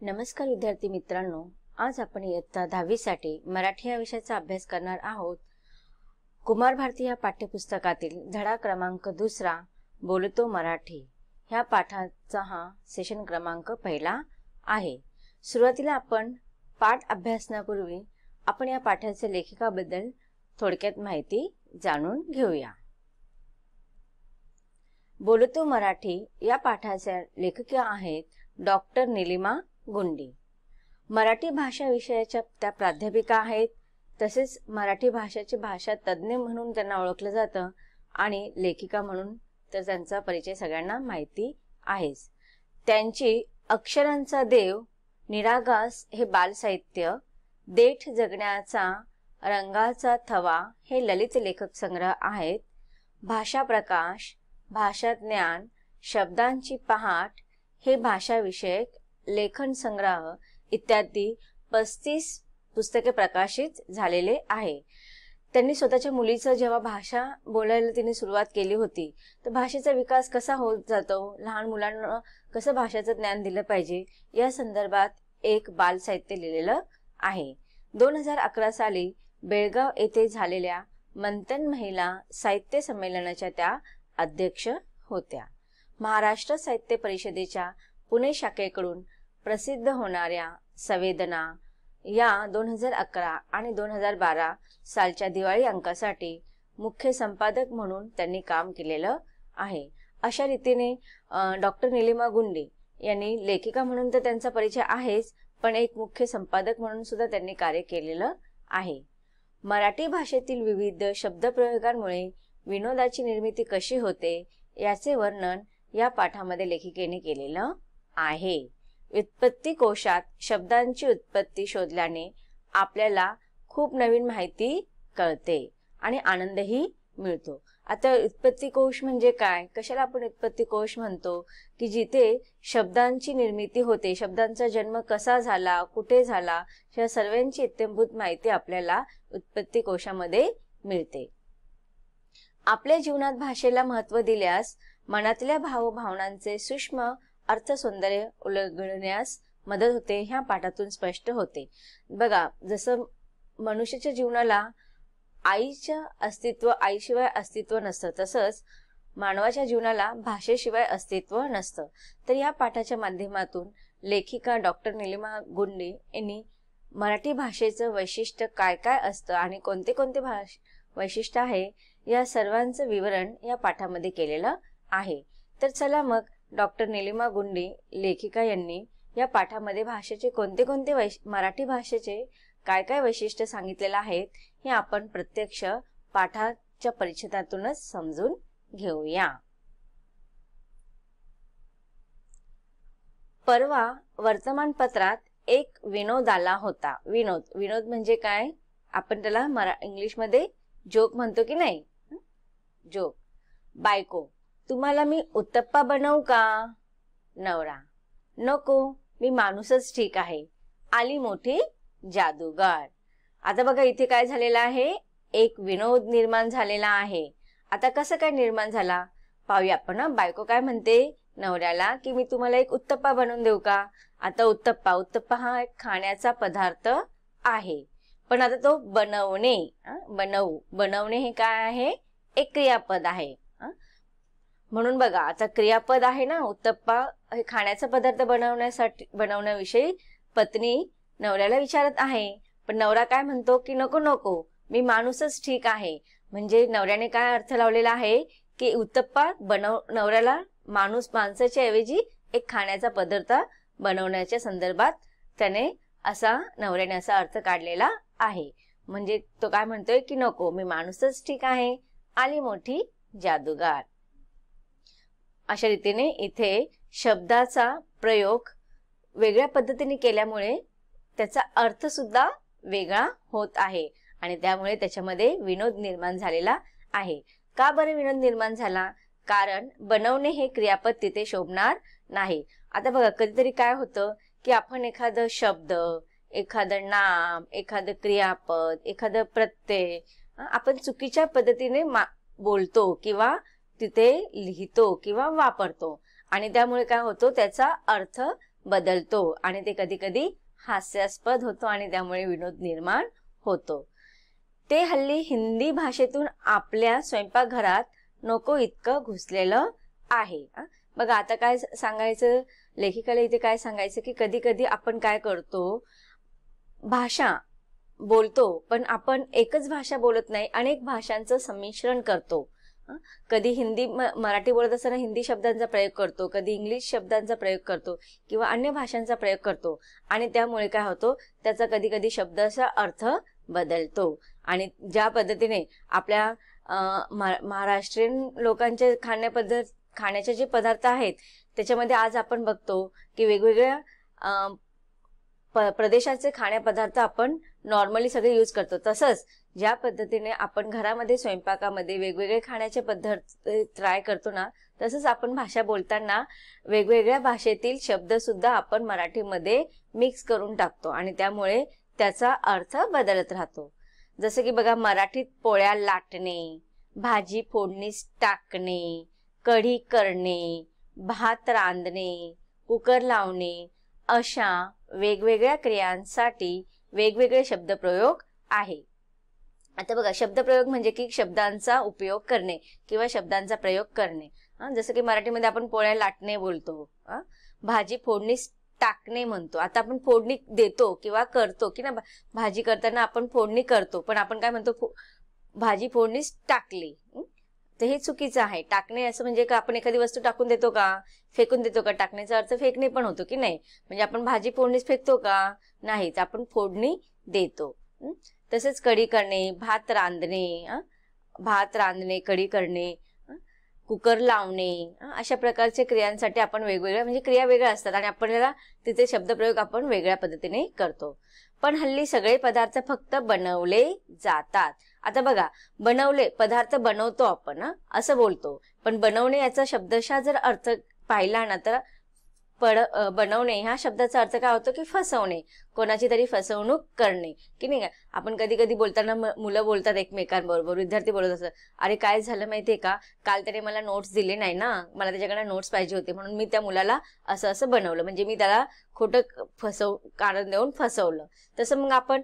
नमस्कार विद्यार्थी मित्रांनो, आज आपण इयत्ता 10वी साठी मराठी या विषयाचा अभ्यास करणार आहोत। कुमार भारती या पाठ्यपुस्तकातील धडा क्रमांक 2 बोलतो मराठी ह्या पाठाचा हा सेशन क्रमांक 1 आहे। सुरुवातीला आपण पाठ अभ्यासण्यापूर्वी आपण या पाठाच्या लेखिकाबद्दल थोडक्यात माहिती जाणून घेऊया। बोलतो मराठी या पाठाच्या लेखिका आहेत डॉक्टर नीलिमा गुंडी। मराठी भाषा विषयाच्या त्या प्राध्यापिका आहेत, तसेच मराठी भाषेचे भाषा तज्ञ म्हणून त्यांना ओळखलं जातं आणि लेखिका म्हणून तर त्यांचा परिचय सगळ्यांना माहिती आहेच। त्यांची अक्षरांचा देव, निरागस हे बालसाहित्य, देठ जगण्याचा रंगाचा थवा हे ललित लेखक संग्रह आहेत। भाषा प्रकाश, भाषा ज्ञान, शब्दांची पहाट हे भाषा विषयक लेखन संग्रह इत्यादी 35 पुस्तके प्रकाशित झालेले आहे। त्यांनी स्वतःच्या मुलीचं जेव्हा भाषा बोलायला तिने सुरुवात केली होती, तर भाषेचा विकास कसा होत जातो, लहान मुलांना कसं भाषेचं ज्ञान दिलं पाहिजे या संदर्भात एक बाल साहित्य लिहिलेलं आहे। 2011 साली बेळगाव येथे झालेल्या मंथन महिला साहित्य संमेलनाच्या त्या अध्यक्ष होत्या। महाराष्ट्र साहित्य परिषदेच्या पुणे शाखेकडून प्रसिद्ध होणाऱ्या संवेदना या 2011 आणि 2012 सालच्या दिवाळी अंकासाठी मुख्य संपादक म्हणून त्यांनी काम केलेलं आहे। अशा रीतीने डॉक्टर नीलिमा गुंडी यांनी लेखिका म्हणून तर त्यांचा परिचय आहेच, पण एक मुख्य संपादक म्हणून सुद्धा त्यांनी कार्य केलेलं आहे। मराठी भाषेतील विविध शब्दप्रयोगांमुळे विनोदाची निर्मिती कशी होते याचे वर्णन या पाठामध्ये लेखिकेने केलेलं आहे। व्युत्पत्ती कोशात शब्दांची उत्पत्ती शोधल्याने आपल्याला खूप नवीन माहिती कळते आणि आनंदही मिळतो। आता उत्पत्ती कोश म्हणजे काय, कशाला आपण उत्पत्ती कोश म्हणतो, की जिथे शब्दांची निर्मिती होते, शब्दांचा जन्म कसा झाला, कुठे झाला, या सर्वांची इत्थंभूत माहिती आपल्याला उत्पत्ती कोशामध्ये मिळते। आपल्या जीवनात भाषेला महत्त्व दिल्यास मनातल्या भावभावनांचे सूक्ष्म अर्थसौंदर्य उलगडण्यास मदत होते, ह्या पाठातून स्पष्ट होते। बघा, जसं मनुष्याच्या जीवनाला आईशिवाय अस्तित्व नसतं, तसंच मानवाच्या जीवनाला भाषेशिवाय अस्तित्व नसतं। तर या पाठाच्या माध्यमातून लेखिका डॉक्टर नीलिमा गुंडी यांनी मराठी भाषेचं वैशिष्ट्य काय काय असतं आणि कोणते कोणते वैशिष्ट्य आहे या सर्वांचं विवरण या पाठामध्ये केलेलं आहे। तर चला मग डॉक्टर नीलिमा गुंडी लेखिका यांनी या पाठामध्ये भाषेचे कोणते कोणते मराठी भाषेचे काय काय वैशिष्ट्य सांगितलेले आहेत हे आपण प्रत्यक्ष पाठाच्या परिच्छेदातूनच समजून घेऊया। परवा वर्तमानपत्रात एक विनोद आला होता। विनोद म्हणजे काय, आपण त्याला इंग्लिशमध्ये जोक म्हणतो की नाही, जोक। बायको, तुम्हाला मी उत्तप्पा बनवू का? नवरा, नको, मी माणूसच ठीक आहे। आली मोठी जादूगार। आता बघा, इथे काय झालेलं आहे, एक विनोद निर्माण झालेला आहे। आता कसं काय निर्माण झाला पाहूया आपण। बायको काय म्हणते नवऱ्याला की मी तुम्हाला एक उत्तप्पा बनवून देऊ का? आता उत्तप्पा हा एक खाण्याचा पदार्थ आहे, पण आता तो बनवणे हे काय आहे, एक क्रियापद आहे। म्हणून बघा, आता क्रियापद आहे ना, उत्तप्पा हे खाण्याचा पदार्थ बनवण्याविषयी पत्नी नवऱ्याला विचारत आहे, पण नवरा काय म्हणतो की नको, मी माणूसच ठीक आहे। म्हणजे नवऱ्याने काय अर्थ लावलेला आहे की उत्तप्पा नवऱ्याला माणसाच्या ऐवजी एक खाण्याचा पदार्थ बनवण्याच्या संदर्भात नवऱ्याने असा अर्थ काढलेला आहे। म्हणजे तो काय म्हणतोय की नको, मी माणूसच ठीक आहे, आली मोठी जादूगार। अशा रीतीने इथे शब्दाचा प्रयोग वेगळ्या पद्धतीने केल्यामुळे त्याचा अर्थ सुद्धा वेगळा होत आहे आणि त्यामुळे त्याच्यामध्ये विनोद निर्माण झालेला आहे। का बरं विनोद निर्माण झाला? कारण बनवणे हे क्रियापद तिथे शोभणार नाही। आता बघा, कधीतरी काय होतं की आपण एखादं शब्द, एखादं नाम, एखादं क्रियापद, एखादं प्रत्यय आपण चुकीच्या पद्धतीने बोलतो किंवा तिथे लिहितो किंवा वापरतो आणि त्यामुळे काय होतो, त्याचा अर्थ बदलतो आणि ते कधी कधी हास्यास्पद होतो आणि त्यामुळे विनोद निर्माण होतो. ते हल्ली हिंदी भाषेतून आपल्या स्वयंपाकघरात नको इतकं घुसलेलं आहे. बघा आता काय सांगायचं, लेखिकाला इथे काय सांगायचं की कधी कधी आपण काय करतो, भाषा बोलतो पण आपण एकच भाषा बोलत नाही, अनेक भाषांचं संमिश्रण करतो. कधी हिंदी मराठी बोलत असताना हिंदी शब्दांचा प्रयोग करतो, कधी इंग्लिश शब्दांचा प्रयोग करतो किंवा अन्य भाषांचा प्रयोग करतो आणि त्यामुळे काय होतो, त्याचा कधी कधी शब्दाचा अर्थ बदलतो. आणि ज्या पद्धतीने आपल्या महाराष्ट्रीयन लोकांचे खाण्याचे जे पदार्थ आहेत त्याच्यामध्ये आज आपण बघतो की वेगवेगळ्या प्रदेशाचे खाण्यापदार्थ आपण नॉर्मली सगळे यूज करतो. तसंच ज्या पद्धतीने आपण घरामध्ये स्वयंपाकामध्ये वेगवेगळे खाण्याचे पदार्थ ट्राय करतो ना, तसंच आपण भाषा बोलताना वेगवेगळ्या भाषेतील शब्द सुद्धा आपण मराठीमध्ये मिक्स करून टाकतो आणि त्यामुळे त्याचा अर्थ बदलत राहतो. जसं की बघा, मराठीत पोळ्या लाटणे, भाजी फोडणीस टाकणे, कढी करणे, भात रांधणे, कुकर लावणे अशा वेगवेगळ्या क्रियांसाठी वेगवेगळे शब्दप्रयोग आहे. आता बघा, शब्दप्रयोग म्हणजे की शब्दांचा उपयोग करणे किंवा शब्दांचा प्रयोग करणे. जसं की मराठीमध्ये आपण पोळ्या लाटणे बोलतो, भाजी फोडणीस टाकणे म्हणतो. आता आपण फोडणी देतो किंवा करतो की ना, भाजी करताना आपण फोडणी करतो पण आपण काय म्हणतो, भाजी फोडणीस टाकली. तर हे चुकीचं आहे. टाकणे असं म्हणजे का आपण एखादी वस्तू टाकून देतो का, फेकून देतो का? टाकण्याचा अर्थ फेकणे पण होतो की नाही. म्हणजे आपण भाजी फोडणीस फेकतो का? नाहीच, आपण फोडणी देतो. तसेच कढी करणे, भात रांधणे, कढी करणे, कुकर लावणे अशा प्रकारचे क्रियांसाठी आपण वेगवेगळ्या म्हणजे क्रिया वेगळ्या असतात आणि आपल्याला तिथे शब्दप्रयोग आपण वेगळ्या पद्धतीने करतो. पण हल्ली सगळे पदार्थ फक्त बनवले जातात. आता बघा, बनवले पदार्थ बनवतो आपण असं बोलतो, पण बनवणे याचा शब्दशः जर अर्थ पाहिला ना तर बनवणे ह्या शब्दाचा अर्थ काय होतो की फसवणे, कोणाची तरी फसवणूक करणे की नाही. आपण कधी कधी बोलताना मुलं बोलतात एकमेकांबरोबर, विद्यार्थी बोलत असतात, अरे काय झालं माहितीये का, काल त्याने मला नोट्स दिले नाही ना, मला त्याच्याकडे नोट्स पाहिजे होते म्हणून मी त्या मुलाला असं असं बनवलं, म्हणजे मी त्याला खोटं कारण देऊन फसवलं. तसं मग आपण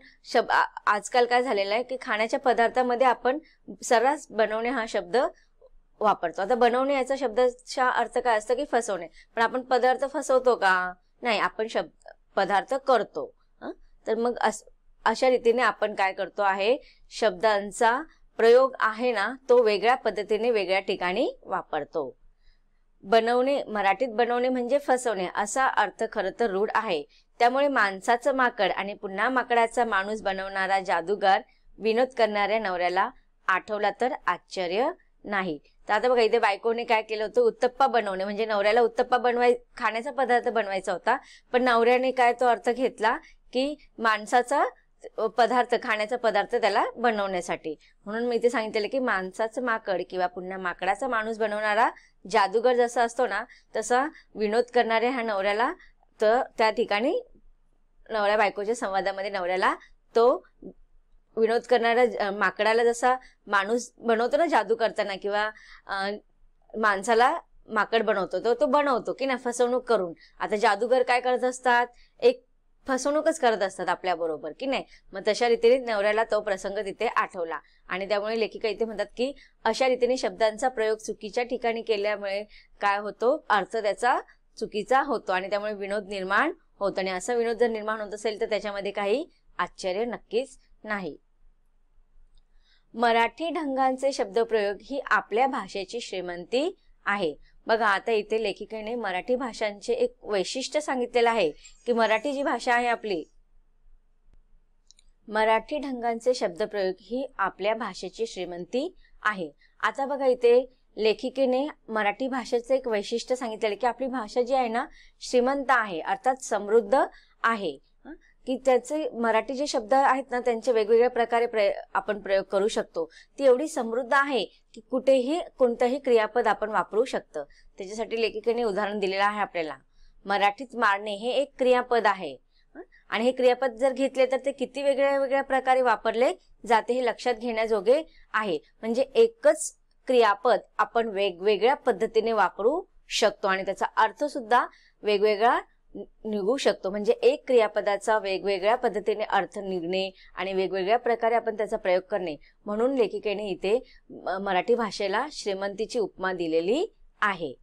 आजकाल काय झालेलं आहे की खाण्याच्या पदार्थामध्ये आपण सर्रास बनवणे हा शब्द वापरतो. आता बनवणे याचा शब्दाचा अर्थ काय असतं की फसवणे, पण आपण पदार्थ फसवतो का? नाही, आपण पदार्थ करतो. तर मग अशा रीतीने आपण काय करतो आहे, शब्दांचा प्रयोग आहे ना तो वेगळ्या पद्धतीने वेगळ्या ठिकाणी वापरतो. बनवणे, मराठीत बनवणे म्हणजे फसवणे असा अर्थ खरं तर रूढ आहे. त्यामुळे माणसाचं माकड आणि पुन्हा माकडाचा माणूस बनवणारा जादूगार विनोद करणाऱ्या नवऱ्याला आठवला तर आश्चर्य नाही. तर आता बघा, इथे बायकोने काय केलं होतं, उत्तप्पा बनवणे म्हणजे नवऱ्याला उत्तप्पा खाण्याचा पदार्थ बनवायचा होता, पण नवऱ्याने काय तो अर्थ घेतला की माणसाचा पदार्थ, खाण्याचा पदार्थ त्याला बनवण्यासाठी. म्हणून मी इथे सांगितलेलं की माणसाचं माकड किंवा पुन्हा माकडाचा माणूस बनवणारा जादूगर जसा असतो ना, तसा विनोद करणाऱ्या ह्या नवऱ्याला तर त्या ठिकाणी नवऱ्या बायकोच्या संवादामध्ये नवऱ्याला तो विनोद करणारा माकडाला जसा माणूस बनवतो ना जादू करताना, किंवा माणसाला माकड बनवतो तो बनवतो की ना फसवणूक करून. आता जादूगर काय करत असतात, एक फसवणूकच करत असतात आपल्या बरोबर की नाही. मग तशा रीतीने नवऱ्याला तो प्रसंग तिथे आठवला आणि त्यामुळे लेखिका इथे म्हणतात की अशा रीतीने शब्दांचा प्रयोग चुकीच्या ठिकाणी केल्यामुळे काय होतो, अर्थ त्याचा चुकीचा होतो आणि त्यामुळे विनोद निर्माण होतो. आणि असा विनोद जर निर्माण होत असेल तर त्याच्यामध्ये काही आश्चर्य नक्कीच नाही. मराठी ढंगांचे शब्दप्रयोग ही आपल्या भाषेची श्रीमंती आहे. बघा, आता इथे लेखिकेने मराठी भाषांचे एक वैशिष्ट्य सांगितलेलं आहे की मराठी जी भाषा आहे आपली, मराठी ढंगांचे शब्दप्रयोग ही आपल्या भाषेची श्रीमंती आहे. आता बघा, इथे लेखिकेने मराठी भाषेचे एक वैशिष्ट्य सांगितलेलं की आपली भाषा जी आहे ना श्रीमंत आहे, अर्थात समृद्ध आहे, की त्याचे मराठी जे शब्द आहेत ना त्यांचे वेगवेगळ्या प्रकारे आपण प्रयोग करू शकतो. ती एवढी समृद्ध आहे की कुठेही कोणतंही क्रियापद आपण वापरू शकतो. त्याच्यासाठी लेखिकेने उदाहरण दिलेलं आहे आपल्याला. मराठीत मारणे हे एक क्रियापद आहे आणि हे क्रियापद जर घेतले तर ते किती वेगळ्या वेगळ्या प्रकारे वापरले जाते हे लक्षात घेण्याजोगे आहे. म्हणजे एकच क्रियापद आपण वेगवेगळ्या पद्धतीने वापरू शकतो आणि त्याचा अर्थ सुद्धा वेगवेगळा निघू शकतो. म्हणजे एक क्रियापदाचा वेगवेगळ्या पद्धतीने अर्थ निघणे आणि वेगवेगळ्या प्रकारे आपण त्याचा प्रयोग करणे, म्हणून लेखिकेने इथे मराठी भाषेला श्रीमंतीची उपमा दिलेली आहे.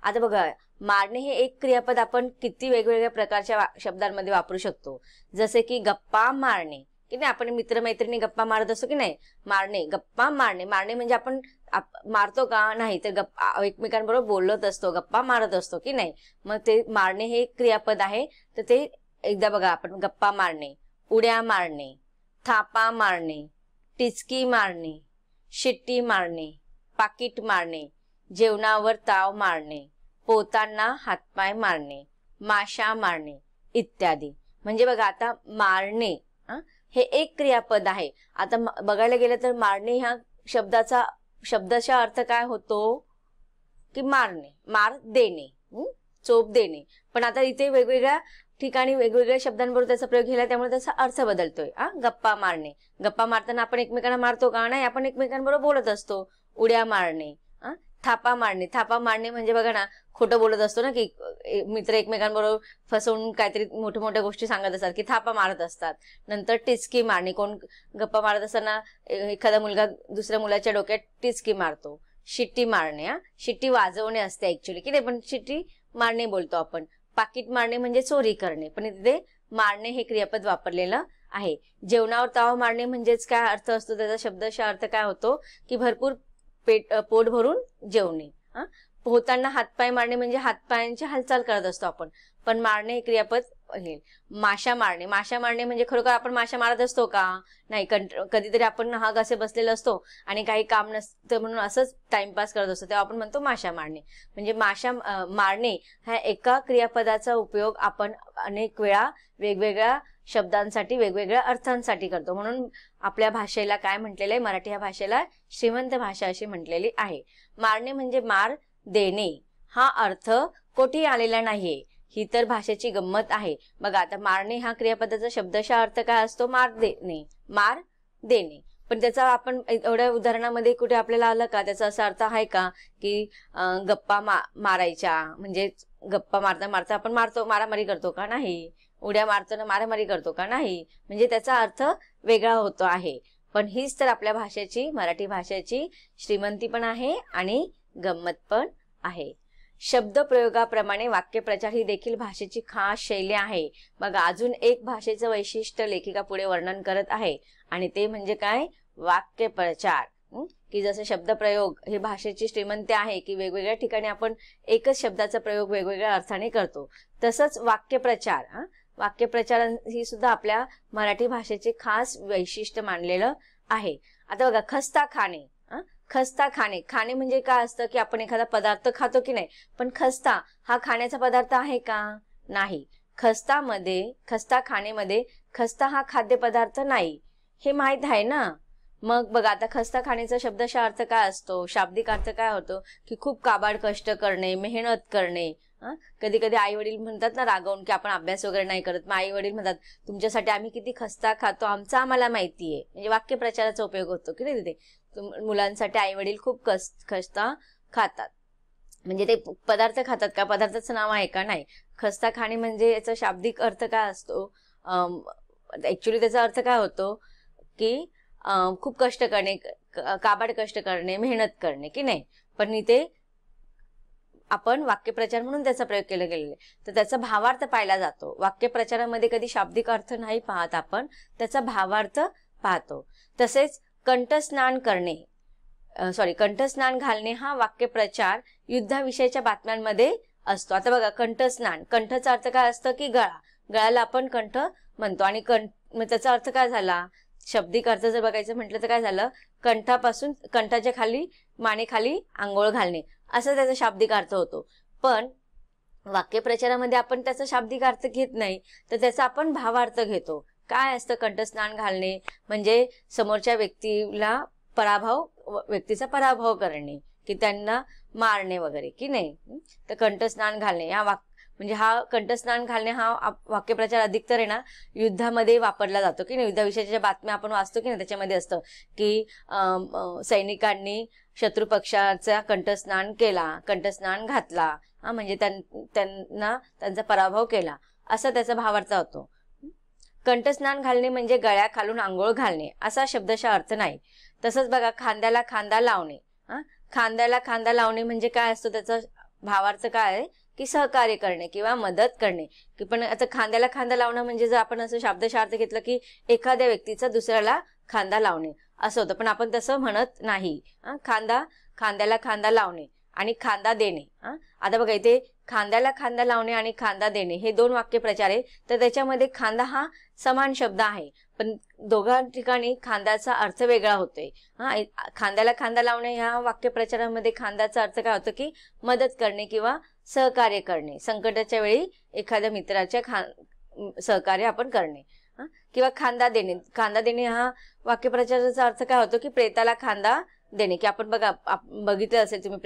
आता बघा, मारणे हे एक क्रियापद आपण किती वेगवेगळ्या प्रकारच्या शब्दांमध्ये वापरू शकतो. जसे की गप्पा मारणे, की नाही, आपण मित्रमैत्रिणी गप्पा मारत असतो की नाही, मारणे, गप्पा मारणे. मारणे म्हणजे आपण मारतो का, नाही तर एकमेकांबरोबर बोलत असतो, गप्पा मारत असतो की नाही. मग ते मारणे हे क्रियापद आहे. तर ते एकदा बघा, आपण गप्पा मारणे, उड्या मारणे, थापा मारणे, टिचकी मारणे, शिट्टी मारणे, पाकिट मारणे, जेवणावर ताव मारणे, पोतांना हातपाय मारणे, माशा मारणे इत्यादी. म्हणजे बघा, आता मारणे हे एक क्रियापद आहे. आता बघायला गेलं तर मारणे ह्या शब्दाचा अर्थ काय होतो की मारणे, मार देणे, चोप देणे. पण आता इथे वेगवेगळ्या ठिकाणी वेगवेगळ्या शब्दांबरोबर त्याचा प्रयोग केला, त्यामुळे त्याचा अर्थ बदलतोय. गप्पा मारणे, गप्पा मारताना आपण एकमेकांना मारतो का, नाही, आपण एकमेकांबरोबर बोलत असतो. उड्या मारणे, थापा मारणे, थापा मारणे म्हणजे बघा ना, खोटं बोलत असतो ना, की मित्र एकमेकांबरोबर फसवून काहीतरी मोठ्या मोठ्या गोष्टी सांगत असतात, की थापा मारत असतात. नंतर टिचकी मारणे, कोण गप्पा मारत असताना एखादा मुलगा दुसऱ्या मुलाच्या डोक्यात टिचकी मारतो. शिट्टी मारणे, शिट्टी वाजवणे असते ऍक्च्युअली, की नाही, पण शिट्टी मारणे बोलतो आपण. पाकिट मारणे म्हणजे चोरी करणे, पण तिथे मारणे हे क्रियापद वापरलेलं आहे. जेवणावर ताव मारणे म्हणजेच काय अर्थ असतो, त्याचा शब्दशः अर्थ काय होतो की भरपूर पोट भरून जेवणे. पोहताना हातपाय मारणे म्हणजे हातपायांची हालचाल करत असतो आपण, पण मारणे हे क्रियापद आहे. माशा मारणे, माशा मारणे म्हणजे खरोखर आपण माशा मारत असतो का, नाही, कधीतरी आपण नाहक असे बसलेलो असतो आणि काही काम नसतं म्हणून असंच टाइमपास करत असतो, तेव्हा आपण म्हणतो माशा मारणे. म्हणजे माशा मारणे ह्या एका क्रियापदाचा उपयोग आपण अनेक वेळा वेगवेगळ्या शब्दांसाठी वेगवेगळ्या अर्थांसाठी करतो. म्हणून आपल्या भाषेला काय म्हटलेलं आहे, मराठी या भाषेला श्रीमंत भाषा अशी म्हटलेली आहे. मारणे म्हणजे मार देणे हा अर्थ कोठेही आलेला नाहीये, ही तर भाषेची गंमत आहे. बघा, आता मारणे हा क्रियापदाचा शब्दशः अर्थ काय असतो, मार देणे, मार देणे. पण त्याचा आपण एवढ्या उदाहरणामध्ये कुठे आपल्याला आलं का, त्याचा असा अर्थ आहे का की गप्पा मारायच्या, म्हणजे गप्पा मारता मारता आपण मारामारी करतो का, नाही. उड्या मारताना मारामारी करतो का, नाही. म्हणजे त्याचा अर्थ वेगळा होतो आहे. पण हीच तर आपल्या भाषेची, मराठी भाषेची श्रीमंती पण आहे आणि गंमत पण आहे. शब्द प्रयोगाप्रमाणे वाक्यप्रचार ही देखील भाषेची खास शैली आहे. बघा, अजून एक भाषेचं वैशिष्ट्य लेखिका पुढे वर्णन करत आहे आणि ते म्हणजे काय, वाक्यप्रचार. की जसं शब्दप्रयोग हे भाषेची श्रीमंती आहे की वेगवेगळ्या ठिकाणी आपण एकच शब्दाचा प्रयोग वेगवेगळ्या अर्थाने करतो, तसंच वाक्यप्रचार, वाक्यप्रचार ही सुद्धा आपल्या मराठी भाषेचे खास वैशिष्ट्य मानलेलं आहे. आता बघा, खस्ता खाणे, खस्ता खाणे, खाणे म्हणजे काय असतं की आपण एखादा पदार्थ खातो की नाही, पण खस्ता हा खाण्याचा पदार्थ आहे का, नाही. खस्ता खाणेमध्ये खस्ता हा खाद्यपदार्थ नाही, हे माहित आहे ना. मग बघा, आता खस्ता खाण्याचा शब्दशः अर्थ काय असतो, शाब्दिक अर्थ काय होतो की खूप काबाड कष्ट करणे, मेहनत करणे. कधी कधी आई वडील म्हणतात ना रागवून की आपण अभ्यास वगैरे नाही करत, मग आई वडील म्हणतात तुमच्यासाठी आम्ही किती खस्ता खातो, आमचा आम्हाला माहितीये. म्हणजे वाक्यप्रचाराचा उपयोग होतो की नाही तिथे. मुलांसाठी आई वडील खूप खस्ता खातात, म्हणजे ते पदार्थ खातात का, पदार्थाचं नाव आहे का, नाही. खस्ता खाणे म्हणजे याचा शाब्दिक अर्थ काय असतो, ऍक्च्युली त्याचा अर्थ काय होतो की खूप कष्ट करणे, काबाड कष्ट करणे, मेहनत करणे की नाही. पण इथे आपण वाक्यप्रचार म्हणून त्याचा प्रयोग केला गेलेला आहे, तर त्याचा भावार्थ पाहिला जातो. वाक्यप्रचारामध्ये कधी शाब्दिक अर्थ नाही पाहत आपण, त्याचा भावार्थ पाहतो. तसेच कंठस्नान घालणे हा वाक्यप्रचार युद्धाविषयीच्या बातम्यांमध्ये असतो. आता बघा, कंठस्नान, कंठचा अर्थ काय असतं की गळ्याला आपण कंठ म्हणतो, आणि त्याचा अर्थ काय झाला, शाब्दिक अर्थ जर बघायचं म्हटलं तर काय झालं, कंठापासून कंठाच्या खाली मानेखाली आंघोळ घालणे असा त्याचा शाब्दिक अर्थ होतो. पण वाक्यप्रचारामध्ये आपण त्याचा शाब्दिक अर्थ घेत नाही, तर त्याचा आपण भावार्थ घेतो. काय असतं कंठस्नान घालणे, म्हणजे समोरच्या व्यक्तीचा पराभव करणे, की त्यांना मारणे वगैरे की नाही. तर कंठस्नान घालणे म्हणजे हा कंठस्नान घालणे हा वाक्यप्रचार अधिकतर आहे ना युद्धामध्ये वापरला जातो की नाही. युद्धाविषयीच्या बातम्या आपण वाचतो की नाही, त्याच्यामध्ये असतं की सैनिकांनी शत्रू पक्षाचा कंठस्नान केला, कंठस्नान घातला, म्हणजे त्यांना त्यांचा पराभव केला असा त्याचा भावार्थ होतो. कंठस्नान घालणे म्हणजे गळ्याखालून आंघोळ घालणे असा शब्दशः अर्थ नाही. तसंच बघा खांद्याला खांदा लावणे. खांद्याला खांदा लावणे म्हणजे काय असतो, त्याचा भावार्थ काय आहे की सहकार्य करणे किंवा मदत करणे. की पण आता खांद्याला खांदा लावणं म्हणजे जर आपण असं शब्दशः अर्थ घेतलं की एखाद्या व्यक्तीचा दुसऱ्याला खांदा लावणे असं होतं, पण आपण तसं म्हणत नाही. खांद्याला खांदा लावणे आणि खांदा देणे. आता बघा इथे खांद्याला खांदा लावणे आणि खांदा देणे हे दोन वाक्यप्रचार आहे, तर त्याच्यामध्ये खांदा हा समान शब्द आहे, पण दोघा ठिकाणी खांद्याचा अर्थ वेगळा होतोय. खांद्याला खांदा लावणे ह्या वाक्यप्रचारामध्ये खांद्याचा अर्थ काय होतो की मदत करणे किंवा सहकार्य करणे. संकटाच्या वेळी एखाद्या मित्राच्या सहकार्य आपण करणे. किंवा खांदा देणे हा वाक्यप्रचाराचा अर्थ काय होतो की प्रेताला खांदा देणे. की आपण बघा बघितलं असेल तुम्ही,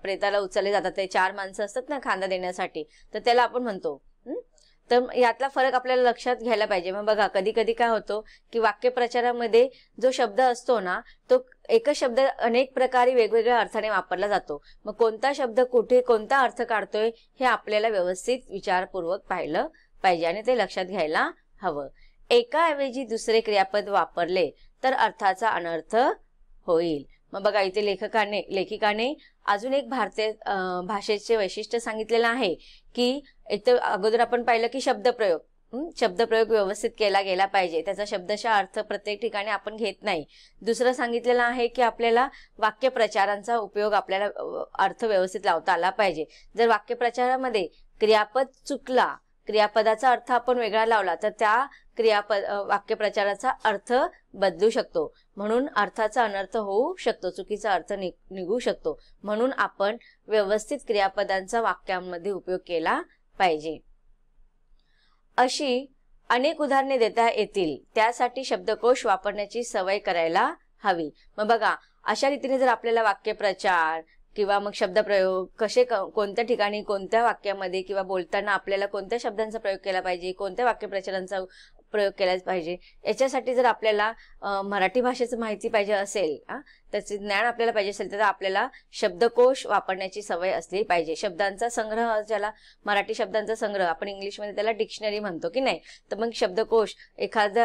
प्रेताला उचलले जातात, ते 4 माणसं असतात ना खांदा देण्यासाठी, तर त्याला आपण म्हणतो. तर यातला फरक आपल्याला लक्षात घ्यायला पाहिजे. मग बघा कधी कधी काय होतो की वाक्यप्रचारामध्ये जो शब्द असतो ना, तो एकच शब्द अनेक प्रकारे वेगवेगळ्या अर्थाने वापरला जातो. मग कोणता शब्द कुठे कोणता अर्थ काढतोय हे आपल्याला व्यवस्थित विचारपूर्वक पाहिलं पाहिजे आणि ते लक्षात घ्यायला हवं. एकाऐवजी दुसरे क्रियापद वापरले तर अर्थाचा अनर्थ होईल. मग बघा इथे लेखिकाने अजून एक भारतीय भाषेचे वैशिष्ट्य सांगितलेलं आहे की एक तर अगोदर आपण पाहिलं की शब्दप्रयोग व्यवस्थित केला गेला पाहिजे, त्याचा शब्दशः अर्थ प्रत्येक ठिकाणी आपण घेत नाही. दुसरं सांगितलेलं आहे की आपल्याला वाक्यप्रचारांचा उपयोग आपल्याला अर्थ व्यवस्थित लावता आला पाहिजे. जर वाक्यप्रचारामध्ये क्रियापद चुकला, क्रियापदाचा अर्थ आपण वेगळा लावला तर त्या वाक्यप्रचाराचा अर्थ बदलू शकतो, म्हणून अर्थाचा अनर्थ होऊ शकतो, चुकीचा अर्थ निघू शकतो. म्हणून आपण व्यवस्थित क्रियापदांचा वाक्यांमध्ये उपयोग केला पाहिजे. अशी अनेक उदाहरणे देता येतील, त्यासाठी शब्दकोश वापरण्याची सवय करायला हवी. मग बघा अशा रीतीने जर आपल्याला वाक्यप्रचार किंवा मग शब्दप्रयोग कसे कोणत्या ठिकाणी कोणत्या वाक्यामध्ये किंवा बोलताना आपल्याला कोणत्या शब्दांचा प्रयोग केला पाहिजे, कोणत्या वाक्यप्रचारांचा प्रयोग केला पाहिजे, याच्यासाठी जर आपल्याला मराठी भाषेचं माहिती पाहिजे असेल, त्याचे ज्ञान आपल्याला पाहिजे असेल, तर आपल्याला शब्दकोश वापरण्याची सवय असली पाहिजे. शब्दांचा संग्रह, ज्याला मराठी शब्दांचा संग्रह आपण इंग्लिशमध्ये त्याला डिक्शनरी म्हणतो की नाही, तर मग शब्दकोश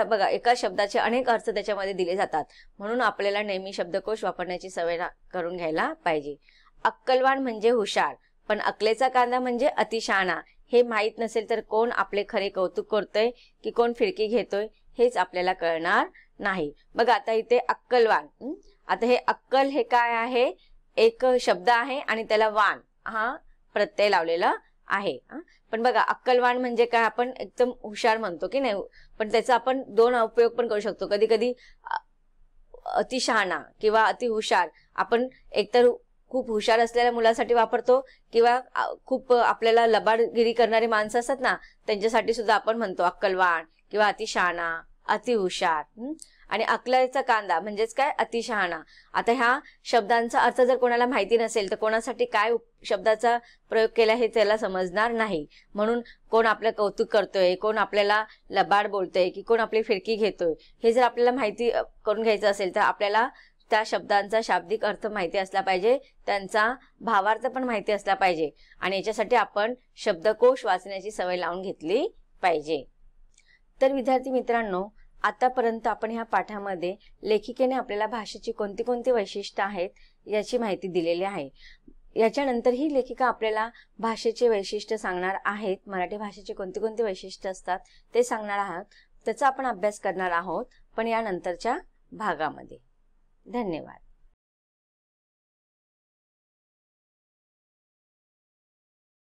बघा एका शब्दाचे अनेक अर्थ त्याच्यामध्ये दिले जातात, म्हणून आपल्याला नेहमी शब्दकोश वापरण्याची सवय करून घ्यायला पाहिजे. अक्कलवाण म्हणजे हुशार, पण अकलेचा कांदा म्हणजे अतिशहाणा हे माहीत नसेल तर कोण आपले खरे कौतुक करतोय की कोण फिरकी घेतोय हेच आपल्याला कळणार नाही. बघा आता इथे अक्कलवाण, आता हे अक्कल हे काय आहे, एक शब्द आहे आणि त्याला वाण हा प्रत्यय लावलेला आहे. पण बघा अक्कलवाण म्हणजे काय, आपण एकदम हुशार म्हणतो की नाही, पण त्याचा आपण दोन उपयोग पण करू शकतो. कधी कधी अतिशहाणा किंवा अतिहुशार आपण एकतर खूप हुशार असलेल्या मुलासाठी वापरतो किंवा खूप आपल्याला लबाडगिरी करणारी माणसं असतात ना, त्यांच्यासाठी सुद्धा आपण म्हणतो अक्कलवाण किंवा अतिशहाणा, अतिहुशार. आणि अकलेचा कांदा म्हणजेच काय, अतिशहाणा. आता ह्या शब्दांचा अर्थ जर कोणाला माहिती नसेल तर कोणासाठी काय शब्दाचा प्रयोग केला हे त्याला समजणार नाही. म्हणून कोण आपलं कौतुक करतोय, कोण आपल्याला लबाड बोलतोय की कोण आपली फिरकी घेतोय, हे जर आपल्याला माहिती करून घ्यायचं असेल तर आपल्याला त्या शब्दांचा शाब्दिक अर्थ माहिती असला पाहिजे, त्यांचा भावार्थ पण माहिती असला पाहिजे, आणि याच्यासाठी आपण शब्दकोश वाचण्याची सवय लावून घेतली पाहिजे. तर विद्यार्थी मित्रांनो, आतापर्यंत आपण ह्या पाठामध्ये लेखिकेने आपल्याला भाषेची कोणती कोणती वैशिष्ट्य आहेत याची माहिती दिलेली आहे. याच्यानंतर ही लेखिका आपल्याला भाषेचे वैशिष्ट्य सांगणार आहेत. मराठी भाषेचे कोणती कोणती वैशिष्ट्य असतात ते सांगणार आहात, त्याचा आपण अभ्यास करणार आहोत, पण यानंतरच्या भागामध्ये. धन्यवाद.